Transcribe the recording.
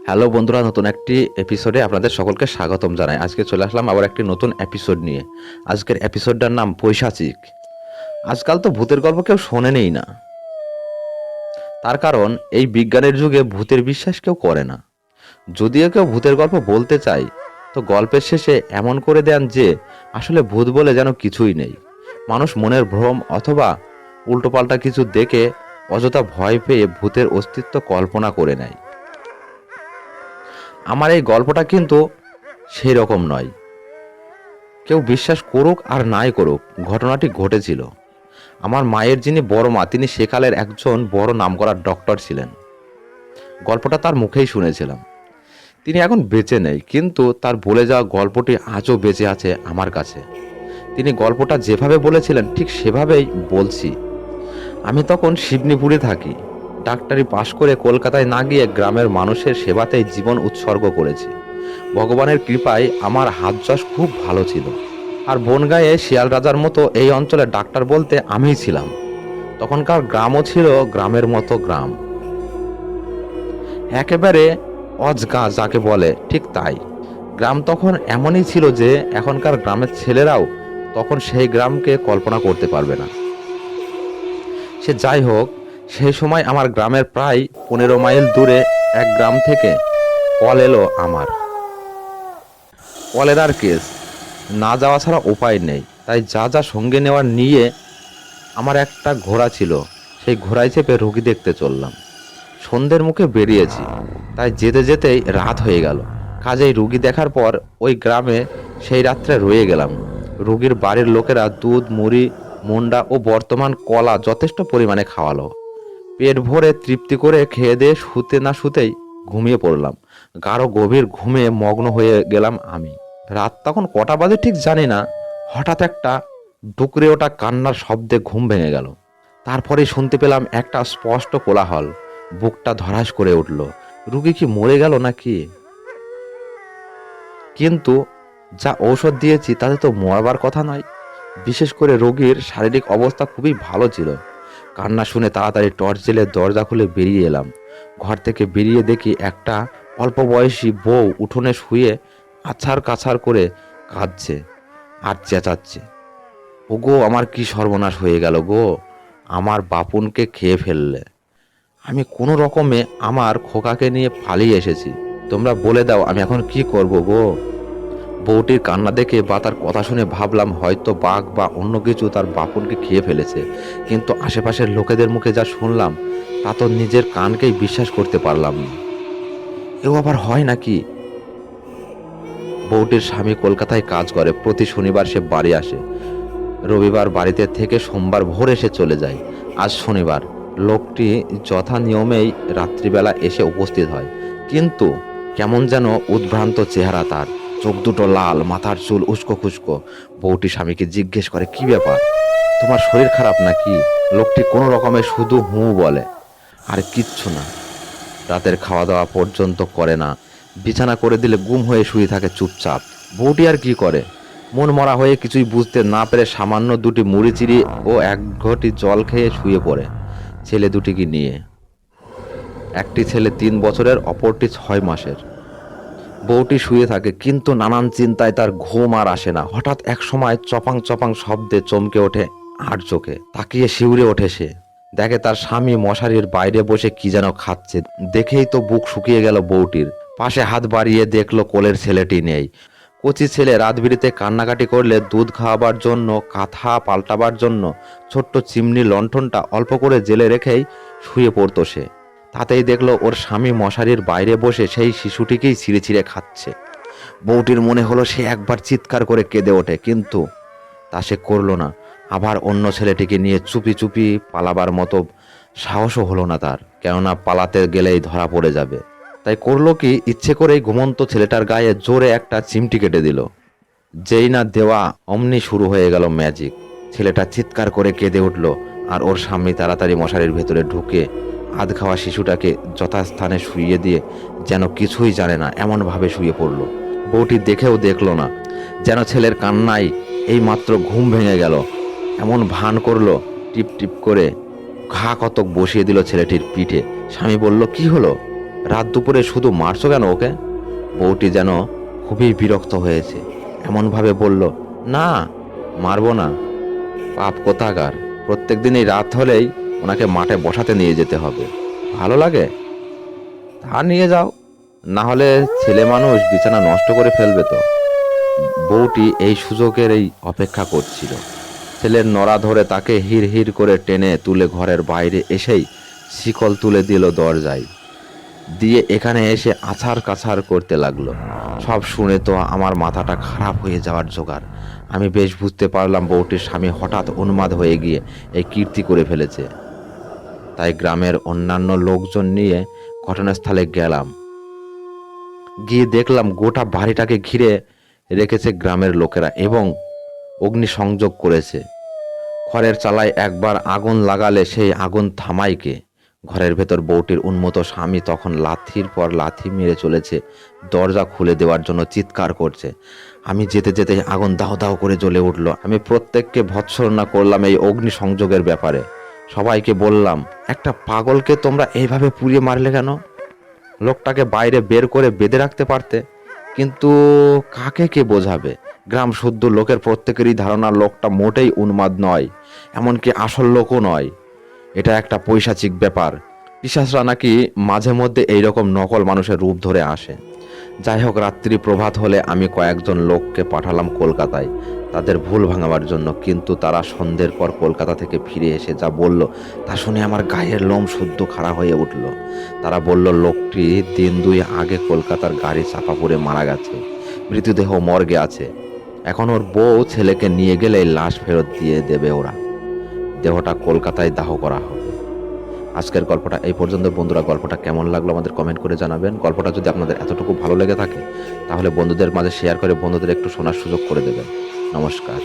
Hello বন্ধুরা, নতুন একটি এপিসোডে আপনাদের সকলকে স্বাগতম জানাই। আজকে চলে আসলাম আবার একটি নতুন এপিসোড নিয়ে। আজকের এপিসোডটার নাম পৈশাচিক। আজকাল তো ভূতের গল্প কেউ শোনেনই না, তার কারণ এই বিজ্ঞানের যুগে ভূতের বিশ্বাস কেউ করে না। যদিও কেউ ভূতের গল্প বলতে চায়, তো গল্পের শেষে এমন করে দেন যে আসলে ভূত বলে যেন কিছুই নেই। মানুষ মনের ভ্রম অথবা উল্টোপাল্টা কিছু দেখে অযথা ভয় পেয়ে ভূতের অস্তিত্ব কল্পনা করে নেয়। আমার এই গল্পটা কিন্তু সেই রকম নয়। কেউ বিশ্বাস করুক আর নাই করুক, ঘটনাটি ঘটেছিল। আমার মায়ের যিনি বড় মা, তিনি সেকালের একজন বড় নামকরা ডক্টর ছিলেন। গল্পটা তার মুখেই শুনেছিলাম। তিনি এখন বেঁচে নেই, কিন্তু তার বলে যাওয়া গল্পটি আজও বেঁচে আছে আমার কাছে। তিনি গল্পটা যেভাবে বলেছিলেন ঠিক সেভাবেই বলছি। আমি তখন শিবনিপুরে থাকি। ডাক্তারি পাশ করে কলকাতায় না গিয়ে গ্রামের মানুষের সেবাতেই জীবন উৎসর্গ করেছি। ভগবানের কৃপায় আমার হাত যশ খুব ভালো ছিল। আর বনগাঁয়ে শিয়াল রাজার মতো এই অঞ্চলে ডাক্তার বলতে আমিই ছিলাম। তখনকার গ্রামও ছিল গ্রামের মতো গ্রাম, একেবারে অজগা যাকে বলে ঠিক তাই। গ্রাম তখন এমনই ছিল যে এখনকার গ্রামের ছেলেরাও তখন সেই গ্রামকে কল্পনা করতে পারবে না। সে যাই হোক, সেই সময় আমার গ্রামের প্রায় 15 মাইল দূরে এক গ্রাম থেকে কল এলো আমার। কলেরার কেস, না যাওয়া ছাড়া উপায় নেই। তাই যা যা সঙ্গে নেওয়ার নিয়ে আমার একটা ঘোড়া ছিল, সেই ঘোড়ায় চেপে রোগী দেখতে চললাম। সন্ধ্যের মুখে বেরিয়েছি, তাই যেতে যেতেই রাত হয়ে গেল। কাজেই রুগী দেখার পর ওই গ্রামে সেই রাত্রে রয়ে গেলাম। রুগীর বাড়ির লোকেরা দুধ, মুড়ি, মুন্ডা ও বর্তমান কলা যথেষ্ট পরিমাণে খাওয়ালো। পেট ভরে তৃপ্তি করে খেয়ে দিয়ে শুতে না শুতেই ঘুমিয়ে পড়লাম। গাঢ় গভীর ঘুমে মগ্ন হয়ে গেলাম আমি। রাত তখন কটা বাজে ঠিক জানি না। হঠাৎ একটা ডুকরে ওঠা কান্নার শব্দে ঘুম ভেঙে গেল। তারপরেই শুনতে পেলাম একটা স্পষ্ট কোলাহল। বুকটা ধড়াস করে উঠল। রুগী কি মরে গেল নাকি? কিন্তু যা ঔষধ দিয়েছি তাতে তো মরবার কথা নয়। বিশেষ করে রোগীর শারীরিক অবস্থা খুবই ভালো ছিল। কান্না শুনে তাড়াতাড়ি টর্চ জ্বেলে দরজা খুলে বেরিয়ে এলাম। ঘর থেকে বেরিয়ে দেখি একটা অল্প বয়সী বউ উঠোনে শুয়ে আছাড় কাছাড় করে কাঁদছে আর চেঁচাচ্ছে। ওগো, আমার কি সর্বনাশ হয়ে গেল গো! আমার বাপুনকে খেয়ে ফেললে। আমি কোনো রকমে আমার খোকাকে নিয়ে পালিয়ে এসেছি। তোমরা বলে দাও আমি এখন কি করব গো? বউটির কান্না দেখে বা তার কথা শুনে ভাবলাম হয়তো বাঘ বা অন্য কিছু তার বাপুনকে খেয়ে ফেলেছে। কিন্তু আশেপাশের লোকেদের মুখে যা শুনলাম তা তো নিজের কানকেই বিশ্বাস করতে পারলাম না। এও আবার হয় নাকি? বউটির স্বামী কলকাতায় কাজ করে, প্রতি শনিবার সে বাড়ি আসে। রবিবার বাড়িতে থেকে সোমবার ভোর এসে চলে যায়। আজ শনিবার। লোকটি যথা নিয়মেই রাত্রিবেলা এসে উপস্থিত হয়, কিন্তু কেমন যেন উদ্ভ্রান্ত চেহারা তার। চোখ দুটো লাল, মাথার চুল উস্কো খুস্কো। বউটি স্বামীকে জিজ্ঞেস করে, কি ব্যাপার, তোমার শরীর খারাপ নাকি? লোকটি কোনো রকমে শুধু হুঁ বলে, আর কিচ্ছু না। রাতের খাওয়া দাওয়া পর্যন্ত করে না। বিছানা করে দিলে গুম হয়ে শুয়ে থাকে চুপচাপ। বউটি আর কি করে? মন মরা হয়ে কিছুই বুঝতে না পেরে সামান্য দুটি মুড়ি চিড়ি ও এক ঘটি জল খেয়ে শুয়ে পড়ে ছেলে দুটিকে নিয়ে। একটি ছেলে 3 বছরের, অপরটি 6 মাসের। বউটি শুয়ে থাকে, কিন্তু নানান চিন্তায় তার ঘুম আর আসে না। হঠাৎ এক সময় চপাং চপাং শব্দে চমকে ওঠে। আর চোখে তাকিয়ে শিউরে ওঠে সে। দেখে তার স্বামী মশারির বাইরে বসে কি যেন খাচ্ছে। দেখেই তো বুক শুকিয়ে গেল বউটির। পাশে হাত বাড়িয়ে দেখলো কোলের ছেলেটি নেই। কচি ছেলে রাত বিরেতে কান্নাকাটি করলে দুধ খাওয়াবার জন্য, কাঁথা পাল্টাবার জন্য ছোট্ট চিমনি লণ্ঠনটা অল্প করে জেলে রেখেই শুয়ে পড়তো সে। তাতেই দেখলো ওর স্বামী মশারির বাইরে বসে সেই শিশুটিকেই ছিঁড়ে ছিঁড়ে খাচ্ছে। বউটির মনে হলো সে একবার চিৎকার করে কেঁদে ওঠে, কিন্তু তা সে করলো না। আবার অন্য ছেলেটিকে নিয়ে চুপি চুপি পালাবার মতো সাহসও হলো না তার, কেননা পালাতে গেলেই ধরা পড়ে যাবে। তাই করলো কি, ইচ্ছে করেই ঘুমন্ত ছেলেটার গায়ে জোরে একটা চিমটি কেটে দিল। যেই না দেওয়া অমনি শুরু হয়ে গেল ম্যাজিক। ছেলেটা চিৎকার করে কেঁদে উঠল, আর ওর স্বামী তাড়াতাড়ি মশারির ভেতরে ঢুকে আধ খাওয়া শিশুটাকে যথাস্থানে শুইয়ে দিয়ে যেন কিছুই জানে না এমনভাবে শুয়ে পড়ল। বউটি দেখেও দেখল না, যেন ছেলের কান্নায় এই মাত্র ঘুম ভেঙে গেল এমন ভান করলো। টিপ টিপ করে ঘা কতক বসিয়ে দিল ছেলেটির পিঠে। স্বামী বলল, কি হলো? রাত দুপুরে শুধু মারছো কেন ওকে? বউটি যেন খুবই বিরক্ত হয়েছে, এমনভাবে বলল, না, মারবো না। পাপ কোথাকার! প্রত্যেক দিনই রাত হলেই ওনাকে মাঠে বসাতে নিয়ে যেতে হবে। ভালো লাগে? তা নিয়ে যাও, না হলে ছেলে মানুষ বিছানা নষ্ট করে ফেলবে তো। বউটি এই সুযোগের এই অপেক্ষা করছিল। ছেলের নড়া ধরে তাকে হিড় হিড় করে টেনে তুলে ঘরের বাইরে এসেই শিকল তুলে দিল দরজায়, দিয়ে এখানে এসে আছাড় কাছাড় করতে লাগলো। সব শুনে তো আমার মাথাটা খারাপ হয়ে যাওয়ার জোগাড়। আমি বেশ বুঝতে পারলাম বউটির স্বামী হঠাৎ উন্মাদ হয়ে গিয়ে এই কীর্তি করে ফেলেছে। তাই গ্রামের অন্যান্য লোকজন নিয়ে ঘটনাস্থলে গেলাম। গিয়ে দেখলাম গোটা বাড়িটাকে ঘিরে রেখেছে গ্রামের লোকেরা এবং অগ্নিসংযোগ করেছে। খড়ের চালায় একবার আগুন লাগালে সেই আগুন থামায় কে? ঘরের ভেতর বউটির উন্মত্ত স্বামী তখন লাথির পর লাথি মেরে চলেছে, দরজা খুলে দেওয়ার জন্য চিৎকার করছে। আমি যেতে যেতে আগুন দাও দাও করে জ্বলে উঠল। আমি প্রত্যেককে ভৎসনা করলাম এই অগ্নি সংযোগের ব্যাপারে। সবাইকে বললাম, একটা পাগলকে তোমরা এইভাবে পুড়িয়ে মারলে কেন? লোকটাকে বাইরে বের করে বেঁধে রাখতে পারতে। কিন্তু কাকে কে বোঝাবে? গ্রাম শুদ্ধ লোকের প্রত্যেকেরই ধারণা লোকটা মোটেই উন্মাদ নয়, এমনকি আসল লোকও নয়। এটা একটা পৈশাচিক ব্যাপার। পিশাচরা নাকি মাঝে মধ্যে এইরকম নকল মানুষের রূপ ধরে আসে। যাই হোক, রাত্রি প্রভাত হলে আমি কয়েকজন লোককে পাঠালাম কলকাতায় তাদের ভুল ভাঙাবার জন্য। কিন্তু তারা সন্ধ্যের পর কলকাতা থেকে ফিরে এসে যা বলল তা শুনে আমার গায়ের লোম শুদ্ধ খাড়া হয়ে উঠল। তারা বলল লোকটি দিন দুই আগে কলকাতার গাড়ি চাপা পড়ে মারা গেছে, মৃতদেহ মর্গে আছে। এখন ওর বউ ছেলেকে নিয়ে গেলে লাশ ফেরত দিয়ে দেবে ওরা, দেহটা কলকাতায় দাহ করা হবে। আজকের গল্পটা এই পর্যন্ত। বন্ধুরা, গল্পটা কেমন লাগলো আমাদের কমেন্ট করে জানাবেন। গল্পটা যদি আপনাদের এতটুকু ভালো লেগে থাকে তাহলে বন্ধুদের মাঝে শেয়ার করে বন্ধুদের একটু শোনার সুযোগ করে দেবেন। নমস্কার।